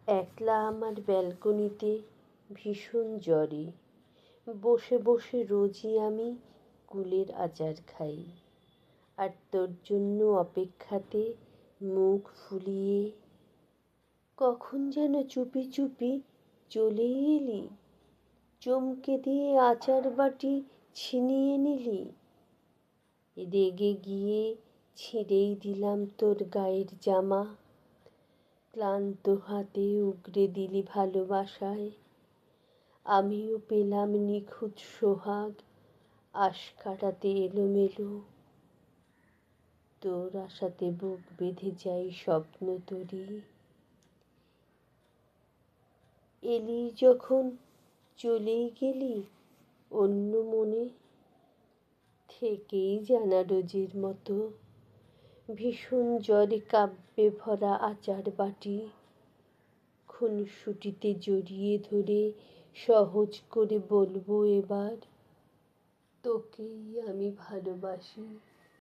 একলা আমার ব্যালকনিতে ভীষণ জ্বরে বসে বসে রোজই আমি কুলের আচার খাই, আর তোর জন্য অপেক্ষাতে মুখ ফুলিয়ে। কখন যেন চুপি চুপি চলে এলি, চমকে দিয়ে আচার বাটি ছিনিয়ে নিলি। রেগে গিয়ে ছিঁড়েই দিলাম তোর গায়ের জামা, ক্লান্ত হাতে উগরে দিলি ভালোবাসায়। আমিও পেলাম নিখুঁত সোহাগ, আশ কাটাতে এলোমেলো। তোর আশাতে বুক বেঁধে যাই স্বপ্ন তরি। এলি যখন চলেই গেলি অন্য মনে, থেকেই জানা রোজের মতো ভীষণ জ্বরে কাব্যে ভরা আচার বাটি। খুনসুটিতে জড়িয়ে ধরে সহজ করে বলবো এবার, তোকেই আমি ভালোবাসি।